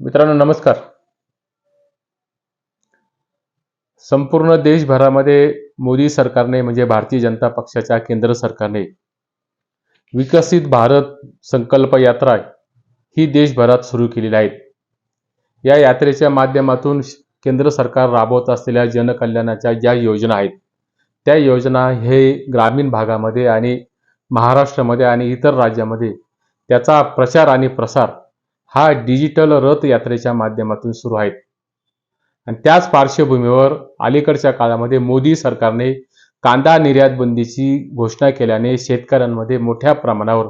मित्रांनो नमस्कार. संपूर्ण देशभरामध्ये मोदी सरकारने म्हणजे भारतीय जनता पक्षाच्या केंद्र सरकारने विकसित भारत संकल्प यात्रा ही देशभरात सुरू केलेली आहे. या यात्रेच्या माध्यमातून केंद्र सरकार राबवत असलेल्या जनकल्याणाच्या ज्या योजना आहेत त्या योजना हे ग्रामीण भागामध्ये आणि महाराष्ट्रामध्ये आणि इतर राज्यामध्ये त्याचा प्रचार आणि प्रसार हा डिजिटल रथ यात्रेच्या माध्यमातून सुरू आहे. आणि त्याच पार्श्वभूमीवर अलीकडच्या काळामध्ये मोदी सरकारने कांदा निर्यात बंदीची घोषणा केल्याने शेतकऱ्यांमध्ये मोठ्या प्रमाणावर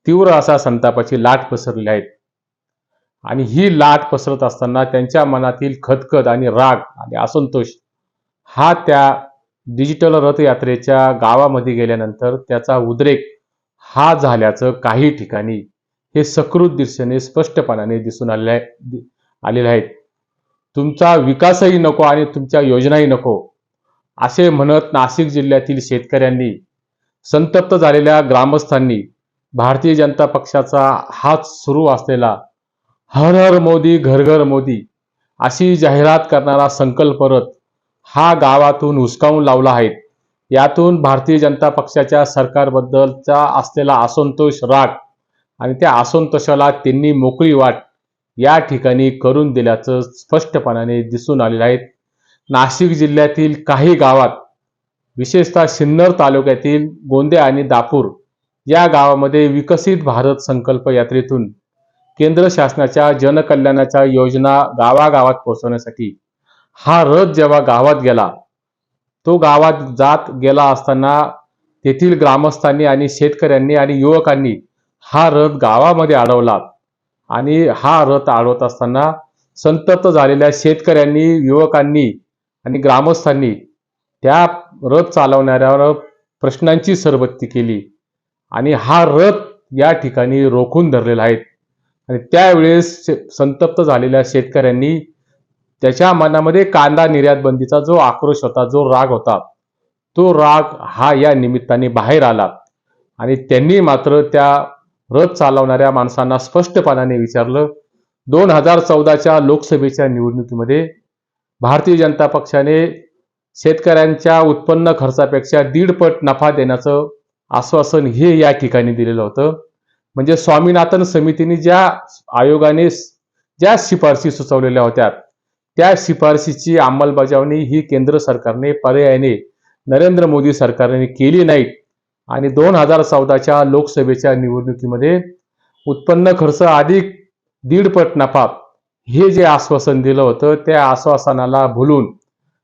तीव्र असा संतापाची लाट पसरली आहे. आणि ही लाट पसरत असताना त्यांच्या मनातील खदखद आणि राग आणि असंतोष हा त्या डिजिटल रथयात्रेच्या गावामध्ये गेल्यानंतर त्याचा उद्रेक हा झाल्याचं काही ठिकाणी हे सकृत दिशेने स्पष्टपणाने दिसून आलेले आहेत. तुमचा विकासही नको आणि तुमच्या योजनाही नको असे म्हणत नाशिक जिल्ह्यातील शेतकऱ्यांनी, संतप्त झालेल्या ग्रामस्थांनी भारतीय जनता पक्षाचा हात सुरू असलेला हर हर मोदी घर घर मोदी अशी जाहिरात करणारा संकल्प रथ हा गावातून हुसकावून लावला आहे. यातून भारतीय जनता पक्षाच्या सरकारबद्दलचा असलेला असंतोष, राग आणि त्या असंतोषाला त्यांनी मोकळी वाट या ठिकाणी करून दिल्याचं स्पष्टपणाने दिसून आलेलं आहे. नाशिक जिल्ह्यातील काही गावात, विशेषतः सिन्नर तालुक्यातील गोंदे आणि दापूर या गावामध्ये विकसित भारत संकल्प यात्रेतून केंद्र शासनाच्या जनकल्याणाच्या योजना गावागावात पोहोचवण्यासाठी हा रथ जेव्हा गावात गेला, तो गावात जात गेला असताना तेथील ग्रामस्थांनी आणि शेतकऱ्यांनी आणि युवकांनी हा रथ गावामध्ये अडवला. आणि हा रथ अडवत असताना संतप्त झालेल्या शेतकऱ्यांनी, युवकांनी आणि ग्रामस्थांनी त्या रथ चालवणाऱ्यावर प्रश्नांची सरबत्ती केली आणि हा रथ या ठिकाणी रोखून धरलेला आहे. आणि त्यावेळेस संतप्त झालेल्या शेतकऱ्यांनी त्याच्या मनामध्ये कांदा निर्यात बंदीचा जो आक्रोश होता, जो राग होता, तो राग हा या निमित्ताने बाहेर आला. आणि त्यांनी मात्र त्या रथ चालवणाऱ्या माणसांना स्पष्टपणाने विचारलं, 2014च्या लोकसभेच्या निवडणुकीमध्ये भारतीय जनता पक्षाने शेतकऱ्यांच्या उत्पन्न खर्चापेक्षा 1.5 पट नफा देण्याचं आश्वासन हे या ठिकाणी दिलेलं होतं. म्हणजे स्वामीनाथन समितीने ज्या आयोगाने ज्या शिफारशी सुचवलेल्या होत्या त्या शिफारशीची अंमलबजावणी ही केंद्र सरकारने पर्यायाने नरेंद्र मोदी सरकारने केली नाही. आणि 2014च्या लोकसभेच्या निवडणुकीमध्ये उत्पन्न खर्च अधिक 1.5 पट नफा हे जे आश्वासन दिलं होतं त्या आश्वासनाला भुलून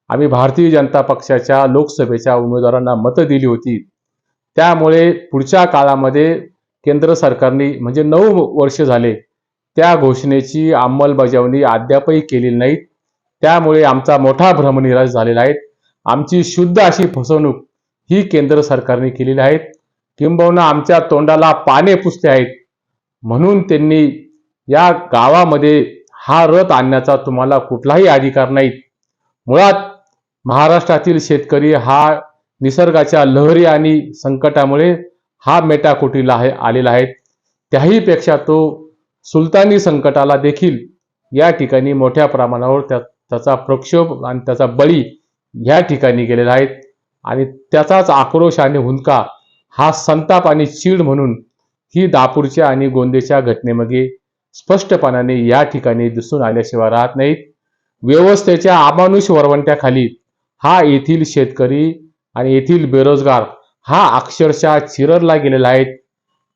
आम्ही भारतीय जनता पक्षाच्या लोकसभेच्या उमेदवारांना मतं दिली होती. त्यामुळे पुढच्या काळामध्ये केंद्र सरकारने म्हणजे 9 वर्ष झाले त्या घोषणेची अंमलबजावणी अद्यापही केलेली नाही. त्यामुळे आमचा मोठा भ्रमनिराश झालेला आहे. आमची शुद्ध अशी फसवणूक ही केंद्र सरकारने केलेली आहे. किंबहुना आमच्या तोंडाला पाने पुसले आहेत. म्हणून त्यांनी या गावामध्ये हा रथ आणण्याचा तुम्हाला कुठलाही अधिकार नाही. मुळात महाराष्ट्रातील शेतकरी हा निसर्गाच्या लहरी आणि संकटामुळे हा मेटाकुटीला आलेला आहे. त्याहीपेक्षा तो सुलतानी संकटाला देखील या ठिकाणी मोठ्या प्रमाणावर त्याचा प्रक्षोभ आणि त्याचा बळी या ठिकाणी गेलेला आहे. आणि त्याचाच आक्रोश आणि हुंदका हा संताप आणि चीड म्हणून ही दापूरच्या आणि गोंदेच्या घटनेमध्ये स्पष्टपणाने या ठिकाणी दिसून आल्याशिवाय राहत नाहीत. व्यवस्थेच्या अमानुष वरवंट्याखाली हा येथील शेतकरी आणि येथील बेरोजगार हा अक्षरशः चिरडला गेलेला आहे.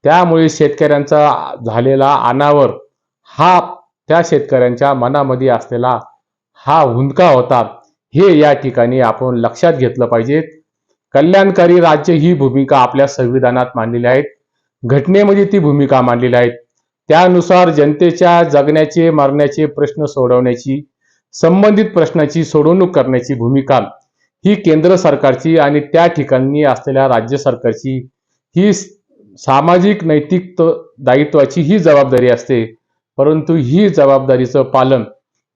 त्यामुळे शेतकऱ्यांचा झालेला अनावर हा त्या शेतकऱ्यांच्या मनामध्ये असलेला हा हुंदका होता. हे या ठिकाणी आपण लक्षात घेतलं पाहिजे. कल्याणकारी राज्य ही भूमिका आपल्या संविधानात मांडलेली आहे, घटनेमध्ये ती भूमिका मांडलेली आहे. त्यानुसार जनतेच्या जगण्याचे मरण्याचे प्रश्न सोडवण्याची, संबंधित प्रश्नाची सोडवणूक करण्याची भूमिका ही केंद्र सरकारची आणि त्या ठिकाणी असलेल्या राज्य सरकारची ही सामाजिक नैतिक दायित्वाची ही जबाबदारी असते. परंतु ही जबाबदारीचं पालन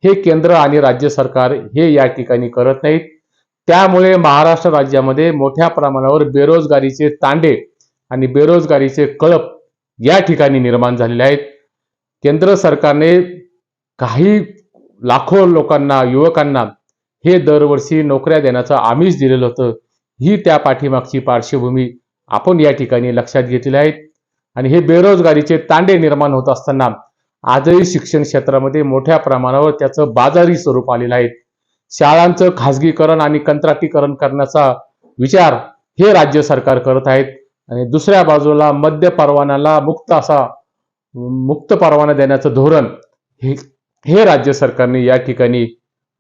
हे केंद्र आणि राज्य सरकार हे या ठिकाणी करत नाहीत. त्यामुळे महाराष्ट्र राज्यामध्ये मोठ्या प्रमाणावर बेरोजगारीचे तांडे आणि बेरोजगारीचे कळप या ठिकाणी निर्माण झालेले आहेत. केंद्र सरकारने काही लाखो लोकांना, युवकांना हे दरवर्षी नोकऱ्या देण्याचं आमिष दिलेलं होतं. ही त्या पाठीमागची पार्श्वभूमी आपण या ठिकाणी लक्षात घेतलेली आहे. आणि हे बेरोजगारीचे तांडे निर्माण होत असताना आजही शिक्षण क्षेत्रामध्ये मोठ्या प्रमाणावर त्याचं बाजारी स्वरूप आलेलं आहे. शाळांचं खाजगीकरण आणि कंत्राटीकरण करण्याचा विचार हे राज्य सरकार करत आहेत. आणि दुसऱ्या बाजूला मद्य परवान्याला मुक्त परवाना देण्याचं धोरण हे राज्य सरकारने या ठिकाणी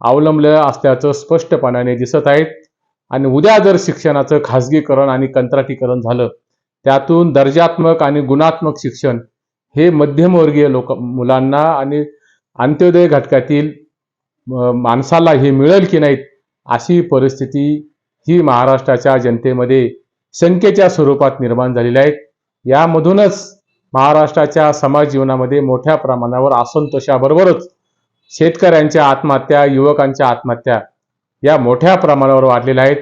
अवलंबलं असल्याचं स्पष्टपणाने दिसत आहे. आणि उद्या जर शिक्षणाचं खाजगीकरण आणि कंत्राटीकरण झालं, त्यातून दर्जात्मक आणि गुणात्मक शिक्षण हे मध्यमवर्गीय मुलांना आणि अंत्योदय घटकातील माणसाला हे मिळेल की नाहीत, अशी परिस्थिती ही महाराष्ट्राच्या जनतेमध्ये शंकेच्या स्वरूपात निर्माण झालेली आहे. यामधूनच महाराष्ट्राच्या समाज जीवनामध्ये मोठ्या प्रमाणावर असंतोषाबरोबरच शेतकऱ्यांच्या आत्महत्या, युवकांच्या आत्महत्या या मोठ्या प्रमाणावर वाढलेल्या आहेत.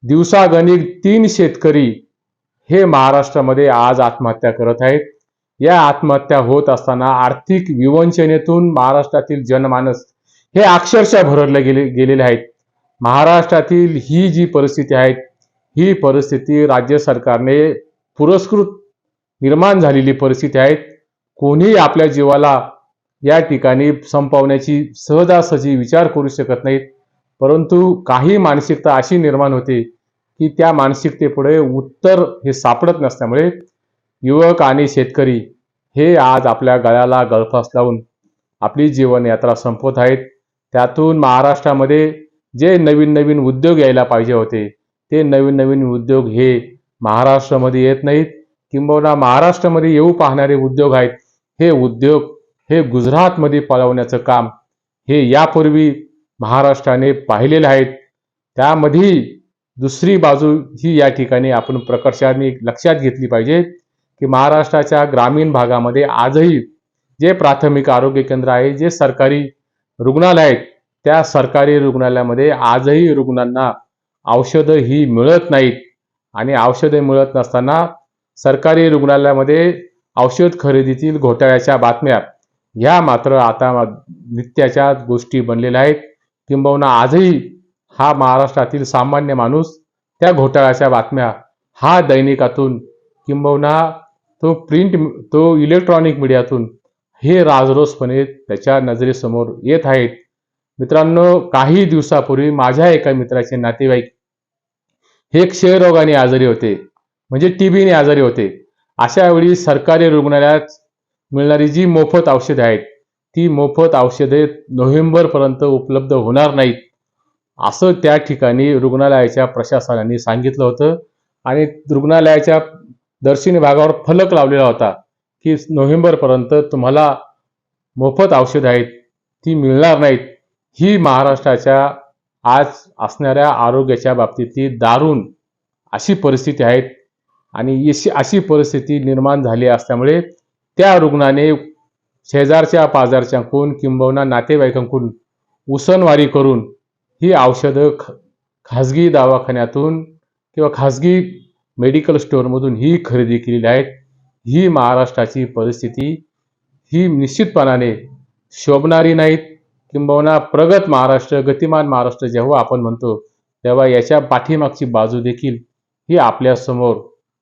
दिवसागणिक 3 शेतकरी हे महाराष्ट्रामध्ये आज आत्महत्या करत आहेत. या आत्महत्या होत असताना आर्थिक विवंचनेतून महाराष्ट्रातील जनमानस हे अक्षरशः भरडले गेलेले आहेत. महाराष्ट्रातील ही जी परिस्थिती आहे, ही परिस्थिती राज्य सरकारने पुरस्कृत निर्माण झालेली परिस्थिती आहे. कोणीही आपल्या जीवाला या ठिकाणी संपवण्याची सहजासहजी विचार करू शकत नाहीत. परंतु काही मानसिकता अशी निर्माण होते की त्या मानसिकतेपुढे उत्तर हे सापडत नसल्यामुळे युवक आणि शेतकरी हे आज आपल्या गळ्याला गळफास लावून आपली जीवनयात्रा संपवत आहेत. त्यातून महाराष्ट्रामध्ये जे नवीन नवीन उद्योग यायला पाहिजे होते, ते नवीन नवीन उद्योग हे महाराष्ट्रामध्ये येत नाहीत. किंबहुना महाराष्ट्रामध्ये येऊ पाहणारे उद्योग आहेत, हे उद्योग हे गुजरातमध्ये पळवण्याचं काम हे यापूर्वी महाराष्ट्राने पाहिलेले आहेत. त्यामध्ये दुसरी बाजू ही या ठिकाणी आपण प्रकर्षाने लक्षात घेतली पाहिजे की महाराष्ट्राच्या ग्रामीण भागामध्ये आजही जे प्राथमिक आरोग्य केंद्र आहे, जे सरकारी रुग्णालय आहेत, त्या सरकारी रुग्णालयामध्ये आजही रुग्णांना औषधं ही मिळत नाहीत. आणि औषधे मिळत नसताना सरकारी रुग्णालयामध्ये औषध खरेदीतील घोटाळ्याच्या बातम्या ह्या मात्र आता नित्याच्या गोष्टी बनलेल्या आहेत. किंबहुना आजही हा महाराष्ट्रातील सामान्य माणूस त्या घोटाळ्याच्या बातम्या हा दैनिकातून किंबहुना तो इलेक्ट्रॉनिक मीडियातून हे राजरोसपणे त्याच्या नजरेसमोर येत आहेत. मित्रांनो, काही दिवसापूर्वी माझ्या एका मित्राचे नातेवाईक हे क्षयरोगाने आजारी होते, म्हणजे टीबीने आजारी होते. अशा वेळी सरकारी रुग्णालयात मिळणारी जी मोफत औषधे आहेत, ती मोफत औषधे नोव्हेंबरपर्यंत उपलब्ध होणार नाहीत, असं त्या ठिकाणी रुग्णालयाच्या प्रशासनाने सांगितलं होतं. आणि रुग्णालयाच्या दर्शनी भागावर फलक लावलेला होता की नोव्हेंबरपर्यंत तुम्हाला मोफत औषध आहेत ती मिळणार नाहीत. ही महाराष्ट्राच्या आज असणाऱ्या आरोग्याच्या बाबतीतली दारुण अशी परिस्थिती आहे. आणि अशी परिस्थिती निर्माण झाली असल्यामुळे त्या रुग्णाने शेजारच्या पाजारच्याकडून किंबहुना नातेवाईकांकडून उसनवारी करून ही औषधं खाजगी दवाखान्यातून किंवा खाजगी मेडिकल स्टोअरमधून ही खरेदी केलेली आहेत. ही महाराष्ट्राची परिस्थिती ही निश्चितपणाने शोभणारी नाहीत. किंबहुना प्रगत महाराष्ट्र, गतिमान महाराष्ट्र जेव्हा आपण म्हणतो, तेव्हा याच्या पाठीमागची बाजू देखील ही आपल्यासमोर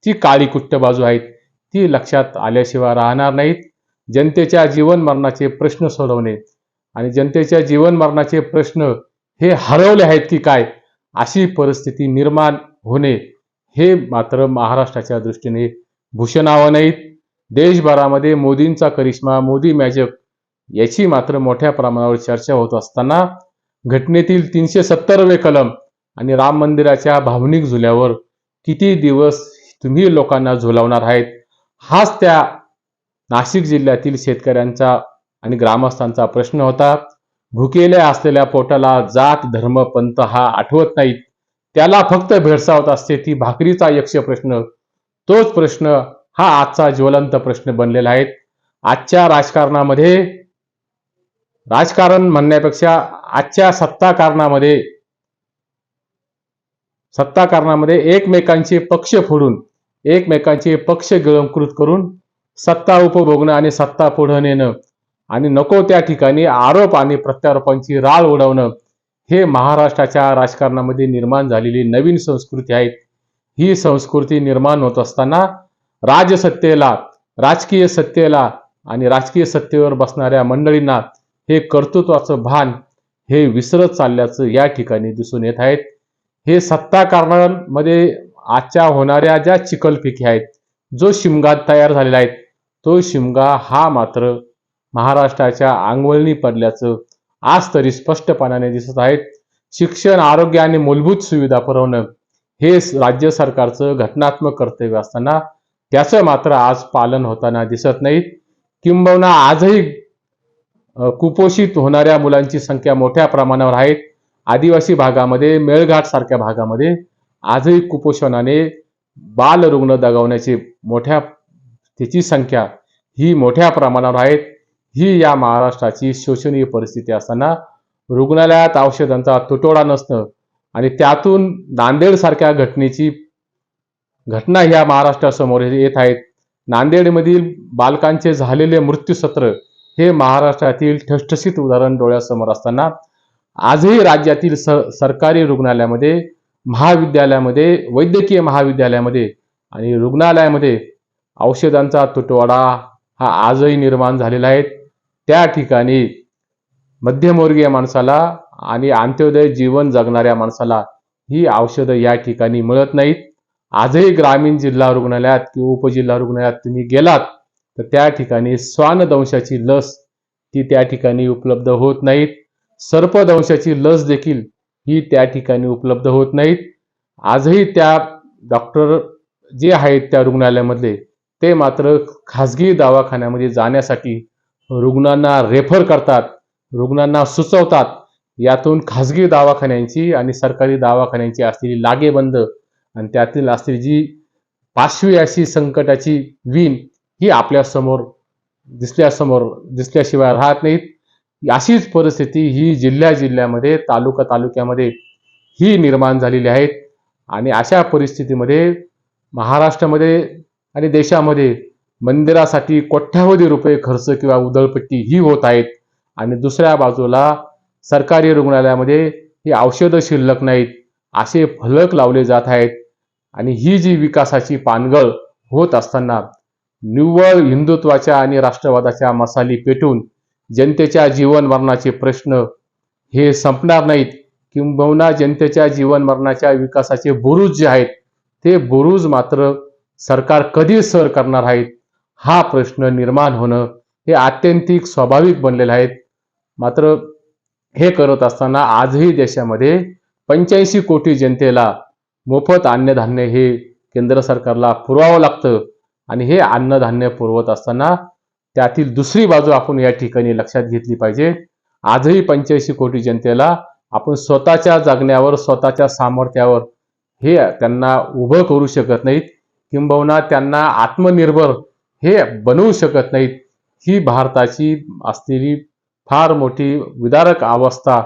ती काळीकुट्ट बाजू आहेत, ती लक्षात आल्याशिवाय राहणार नाहीत. जनतेच्या जीवन मरणाचे प्रश्न सोडवणे आणि जनतेच्या जीवन मरणाचे प्रश्न हे हरवले आहेत की काय, अशी परिस्थिती निर्माण होणे हे मात्र महाराष्ट्राच्या दृष्टीने भूषणावं नाहीत. देशभरामध्ये मोदींचा करिश्मा, मोदी मॅजिक याची मात्र मोठ्या प्रमाणावर चर्चा होत असताना घटनेतील 370वे कलम आणि राम मंदिराच्या भावनिक झुल्यावर किती दिवस तुम्ही लोकांना झुलवणार आहेत, हाच त्या नाशिक जिल्ह्यातील शेतकऱ्यांचा आणि ग्रामस्थांचा प्रश्न होता. भुकेल्या असलेल्या पोटाला जात, धर्म, पंथ हा आठवत नाहीत, त्याला फक्त भेडसावत असते ती भाकरीचा यक्ष प्रश्न. तोच प्रश्न हा आजचा ज्वलंत प्रश्न बनलेला आहे. आजच्या राजकारण म्हणण्यापेक्षा आजच्या सत्ताकारणामध्ये एकमेकांचे पक्ष फोडून, एकमेकांचे पक्ष गिळंकृत करून सत्ता उपभोगणं आणि सत्ता पुढे नेणं आणि नको त्या ठिकाणी आरोप आणि प्रत्यारोपांची राळ उडवणं हे महाराष्ट्राच्या राजकारणामध्ये निर्माण झालेली नवीन संस्कृती आहे. ही संस्कृती निर्माण होत असताना राजसत्तेला, राजकीय सत्तेला आणि राजकीय सत्तेवर बसणाऱ्या मंडळींना हे कर्तृत्वाचं भान हे विसरत चालल्याचं या ठिकाणी दिसून येत आहेत. हे सत्ता कारणांमध्ये आजच्या होणाऱ्या ज्या चिखलफेकी आहेत, जो शिमगा तयार झालेला आहे, तो शिमगा हा मात्र महाराष्ट्राच्या अंगवळणी पडल्याचं आज तरी स्पष्टपणाने दिसत आहेत. शिक्षण, आरोग्य आणि मूलभूत सुविधा पुरवणं हे राज्य सरकारचं घटनात्मक कर्तव्य असताना त्याचं मात्र आज पालन होताना दिसत नाहीत. किंबहुना आजही कुपोषित होणाऱ्या मुलांची संख्या मोठ्या प्रमाणावर आहे. आदिवासी भागामध्ये, मेळघाट सारख्या भागामध्ये आजही कुपोषणाने बाल रुग्ण दगावण्याची त्याची संख्या ही मोठ्या प्रमाणावर आहे. ही या महाराष्ट्राची शोषणीय परिस्थिती असताना रुग्णालयात औषधांचा तुटवडा नसणं आणि त्यातून नांदेड सारख्या घटना ह्या महाराष्ट्रासमोर येत आहेत. नांदेडमधील बालकांचे झालेले मृत्यूसत्र हे महाराष्ट्रातील ठसठशीत उदाहरण डोळ्यासमोर असताना आजही राज्यातील सरकारी रुग्णालयामध्ये, महाविद्यालयामध्ये, वैद्यकीय महाविद्यालयामध्ये आणि रुग्णालयामध्ये औषधांचा तुटवडा हा आजही निर्माण झालेला आहे. त्या ठिकाणी मध्यमवर्गीय माणसाला आणि अंत्योदय जीवन जगणाऱ्या माणसाला ही औषधं या ठिकाणी मिळत नाहीत. आजही ग्रामीण जिल्हा रुग्णालयात किंवा उपजिल्हा रुग्णालयात तुम्ही गेलात तर त्या ठिकाणी श्वानदंशाची लस ती त्या ठिकाणी उपलब्ध होत नाहीत. सर्पदंशाची लस देखील ही त्या ठिकाणी उपलब्ध होत नाहीत. आजही त्या डॉक्टर जे आहेत त्या रुग्णालयामधले ते मात्र खाजगी दवाखान्यामध्ये जाण्यासाठी रुग्णांना रेफर करतात, रुग्णांना सुचवतात. यातून खाजगी दवाखान्यांची आणि सरकारी दवाखान्यांची असलेली लागेबंद आणि त्यातील असलेली जी पाशवी अशी संकटाची वीण ही आपल्या समोर दिसल्याशिवाय राहत नाहीत. अशीच परिस्थिती ही जिल्ह्यामध्ये, तालुक्यामध्ये ही निर्माण झालेली आहे. आणि अशा परिस्थितीमध्ये महाराष्ट्रामध्ये आणि देशामध्ये मंदिरासाठी कोट्यावधी रुपये खर्च किंवा उधळपट्टी ही होत आहेत आणि दुसऱ्या बाजूला सरकारी रुग्णालयामध्ये ही औषधं शिल्लक नाहीत असे फलक लावले जात आहेत. आणि ही जी विकासाची पानगळ होत असताना निव्वळ हिंदुत्वाच्या आणि राष्ट्रवादाच्या मसाली पेटून जनतेच्या जीवन मरणाचे प्रश्न हे संपणार नाहीत. किंबहुना जनतेच्या जीवन मरणाच्या विकासाचे बुरुज जे आहेत ते बुरुज मात्र सरकार कधी सर करणार आहेत हा प्रश्न निर्माण होणं हे आत्यंतिक स्वाभाविक बनलेलं आहे. मात्र हे करत असताना आजही देशामध्ये 85 कोटी जनतेला मोफत अन्नधान्य हे केंद्र सरकारला पुरवावं लागतं. आणि हे अन्नधान्य पुरवत असताना त्यातील दुसरी बाजू आपण या ठिकाणी लक्षात घेतली पाहिजे. आजही 85 कोटी जनतेला आपण स्वतःच्या जगण्यावर, स्वतःच्या सामर्थ्यावर हे त्यांना उभं करू शकत नाहीत, किंबहुना त्यांना आत्मनिर्भर हे बनवू शकत नाहीत. ही भारताची असलेली फार मोठी विदारक अवस्था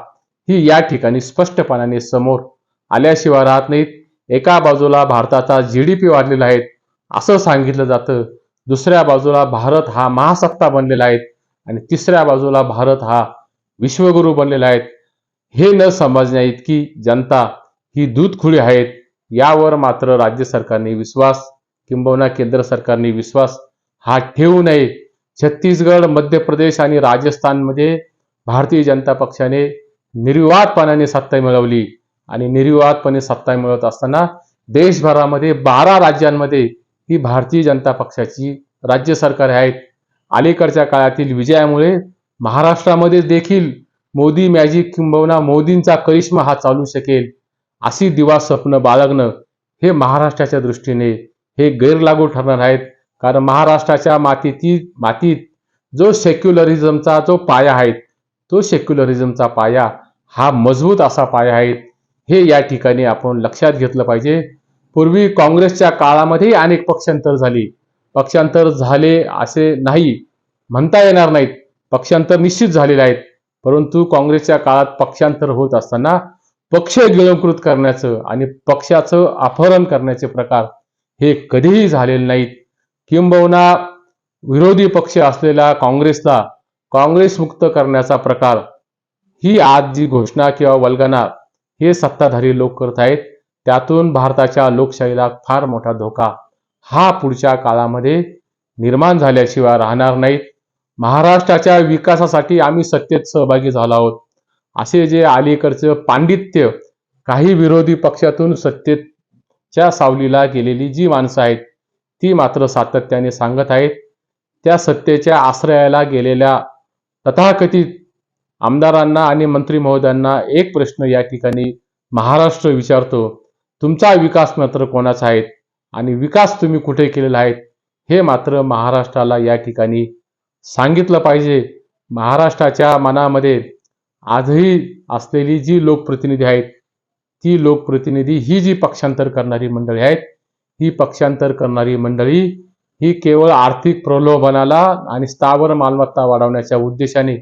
ही या ठिकाणी स्पष्टपणाने समोर आल्याशिवाय राहत नाहीत. एका बाजूला भारताचा GDP वाढलेला आहे असं सांगितलं जातं, दुसऱ्या बाजूला भारत हा महासत्ता बनलेला आहे आणि तिसऱ्या बाजूला भारत हा विश्वगुरू बनलेला आहे. हे न समजण्या इतकी जनता ही दूधखुळी आहेत. यावर मात्र राज्य सरकारने विश्वास किंबहुना केंद्र सरकारने विश्वास हा ठेवू नये. छत्तीसगड, मध्य प्रदेश आणि राजस्थानमध्ये भारतीय जनता पक्षाने निर्विवादपणाने सत्ता मिळवली आणि निर्विवादपणे सत्ता मिळवत असताना देशभरामध्ये 12 राज्यांमध्ये ही भारतीय जनता पक्षाची राज्य सरकार आहेत. अलीकडच्या काळातील विजयामुळे महाराष्ट्रामध्ये देखील मोदी मॅजिक किंबहुना मोदींचा करिश्मा हा चालू शकेल अशी दिवा स्वप्न बाळगणं हे महाराष्ट्राच्या दृष्टीने हे गैरलागू ठरणार आहेत. कारण महाराष्ट्राच्या मातीत जो सेक्युलरिझमचा जो पाया आहे तो सेक्युलरिझमचा पाया हा मजबूत असा पाया आहे. हे या ठिकाणी आपण लक्षात घेतलं पाहिजे. पूर्वी काँग्रेसच्या काळामध्ये अनेक पक्षांतर झाले असे नाही म्हणता येणार नाहीत. पक्षांतर निश्चित झालेले आहेत, परंतु काँग्रेसच्या काळात पक्षांतर होत असताना पक्ष गिळंकृत करण्याचं आणि पक्षाचं अपहरण करण्याचे प्रकार हे कधीही झालेले नाहीत. किंबहुना विरोधी पक्ष असलेल्या काँग्रेसला काँग्रेस मुक्त करण्याचा प्रकार ही आज जी घोषणा किंवा वल्गना हे सत्ताधारी लोक करत आहेत, त्यातून भारताच्या लोकशाहीला फार मोठा धोका हा पुढच्या काळामध्ये निर्माण झाल्याशिवाय राहणार नाहीत. महाराष्ट्राच्या विकासासाठी आम्ही सत्तेत सहभागी झालो आहोत असे जे अलीकडचं पांडित्य काही विरोधी पक्षातून सत्तेच्या सावलीला गेलेली जी माणसं आहेत ती मात्र सातत्याने सांगत आहेत. त्या सत्तेच्या आश्रयाला गेलेल्या तथाकथित आमदारांना आणि मंत्री महोदयांना एक प्रश्न या ठिकाणी महाराष्ट्र विचारतो, तुमचा विकास मात्र कोणाचा आहे आणि विकास तुम्ही कुठे केलेला आहे हे मात्र महाराष्ट्राला या ठिकाणी सांगितलं पाहिजे. महाराष्ट्राच्या मनामध्ये आजही असलेली जी लोकप्रतिनिधी आहेत ती लोकप्रतिनिधी ही जी पक्षांतर करणारी मंडळी आहेत, ही पक्षांतर करणारी मंडळी ही केवळ आर्थिक प्रलोभनाला आणि स्थावर मालमत्ता वाढवण्याच्या उद्देशाने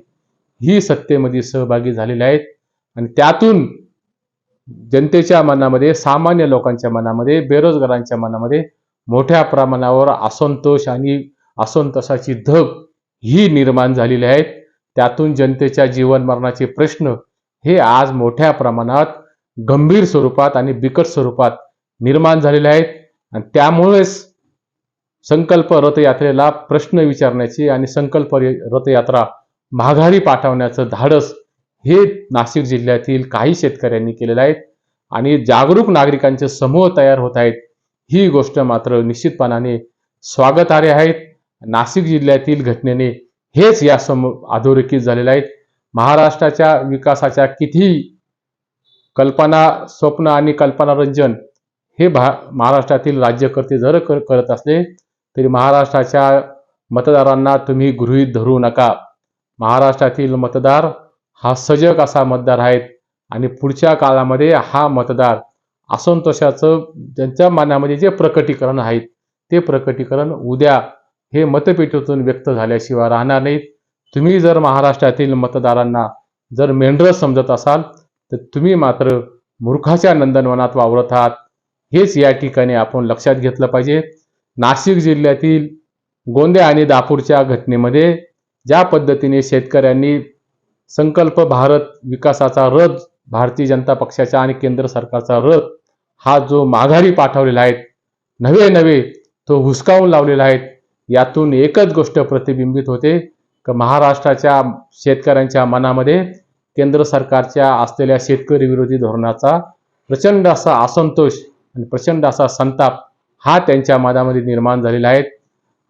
ही सत्तेमध्ये सहभागी झालेले आहेत आणि त्यातून जनतेच्या मनामध्ये, सामान्य लोकांच्या मनामध्ये, बेरोजगारांच्या मनामध्ये मोठ्या प्रमाणावर असंतोष आणि असंतोषाची धग ही निर्माण झालेली आहेत. त्यातून जनतेच्या जीवन मरणाचे प्रश्न हे आज मोठ्या प्रमाणात गंभीर स्वरूपात आणि बिकट स्वरूपात निर्माण झालेले आहेत आणि त्यामुळेच संकल्प रथयात्रेला प्रश्न विचारण्याची आणि संकल्प रथयात्रा माघारी पाठवण्याचं धाडस हे नाशिक जिल्ह्यातील काही शेतकऱ्यांनी केलेलं आहे आणि जागरूक नागरिकांचे समूह तयार होत आहेत. ही गोष्ट मात्र निश्चितपणाने स्वागतार्ह आहेत. नाशिक जिल्ह्यातील घटनेने हेच या अधोरेखित झालेले आहेत. महाराष्ट्राच्या विकासाच्या किती कल्पना, स्वप्न आणि कल्पनारंजन हे महाराष्ट्रातील राज्यकर्ते जर करत असले तरी महाराष्ट्राच्या मतदारांना तुम्ही गृहीत धरू नका. महाराष्ट्रातील मतदार हा सजग असा मतदार आहेत आणि पुढच्या काळामध्ये हा मतदार असंतोषाचं त्यांच्या मनामध्ये जे प्रकटीकरण आहेत ते प्रकटीकरण उद्या हे मतपेटीतून व्यक्त झाल्याशिवाय राहणार नाहीत. तुम्ही जर महाराष्ट्रातील मतदारांना जर मेंढरं समजत असाल तर तुम्ही मात्र मूर्खाच्या नंदनवनात वावरत आहात, हेच या ठिकाणी आपण लक्षात घेतलं पाहिजे. नाशिक जिल्ह्यातील गोंदिया आणि दापूरच्या घटनेमध्ये ज्या पद्धतीने शेतकऱ्यांनी संकल्प भारत विकासाचा रथ, भारतीय जनता पक्षाचा आणि केंद्र सरकारचा रथ हा जो माघारी पाठवलेला आहे, नवे तो हुसकावून लावलेला आहे, यातून एकच गोष्ट प्रतिबिंबित होते की महाराष्ट्राच्या शेतकऱ्यांच्या मनामध्ये केंद्र सरकारच्या असलेल्या शेतकरी विरोधी धोरणाचा प्रचंड असा असंतोष आणि प्रचंड असा संताप हा त्यांच्या मनामध्ये निर्माण झालेला आहे.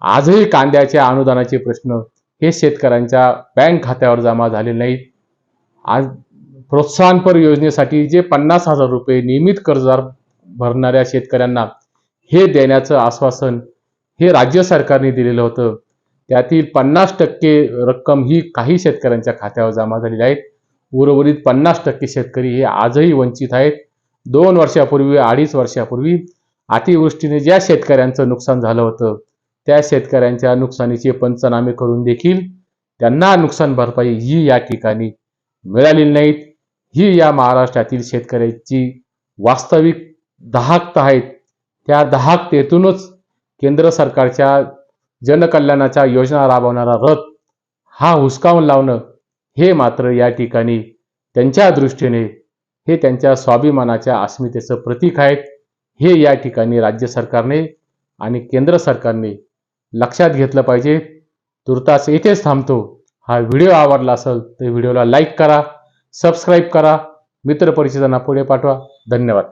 आजही कांद्याच्या अनुदानाचे प्रश्न हे शेतकऱ्यांच्या बँक खात्यावर जमा झालेले नाहीत. आज प्रोत्साहनपर योजनेसाठी जे 50,000 रुपये नियमित कर्जदार भरणाऱ्या शेतकऱ्यांना हे देण्याचं आश्वासन हे राज्य सरकारने दिलेलं होतं, त्यातील 50% रक्कम ही काही शेतकऱ्यांच्या खात्यावर जमा झालेली आहे. उर्वरित 50% शेतकरी हे आजही वंचित आहेत. 2 वर्षापूर्वी, 2.5 वर्षापूर्वी अतिवृष्टीने ज्या शेतकऱ्यांचं नुकसान झालं होतं त्या शेतकऱ्यांच्या नुकसानीचे पंचनामे करून देखील त्यांना नुकसान भरपाई ही या ठिकाणी मिळालेली नाहीत. ही या महाराष्ट्रातील शेतकऱ्यांची वास्तविक दाहकता आहेत. त्या दाहकतेतूनच केंद्र सरकारच्या जनकल्याणाच्या योजना राबवणारा रथ हा हुसकावून लावणं हे मात्र या ठिकाणी त्यांच्या दृष्टीने हे त्यांच्या स्वाभिमानाच्या अस्मितेचं प्रतीक आहेत. हे या ठिकाणी राज्य सरकारने आणि केंद्र सरकारने लक्षात घेतलं पाहिजे. तुर्तास येथेच थांबतो. हा व्हिडिओ आवडला असेल तर व्हिडिओला लाईक करा, सबस्क्राईब करा, मित्रपरिचितांना पुढे पाठवा. धन्यवाद.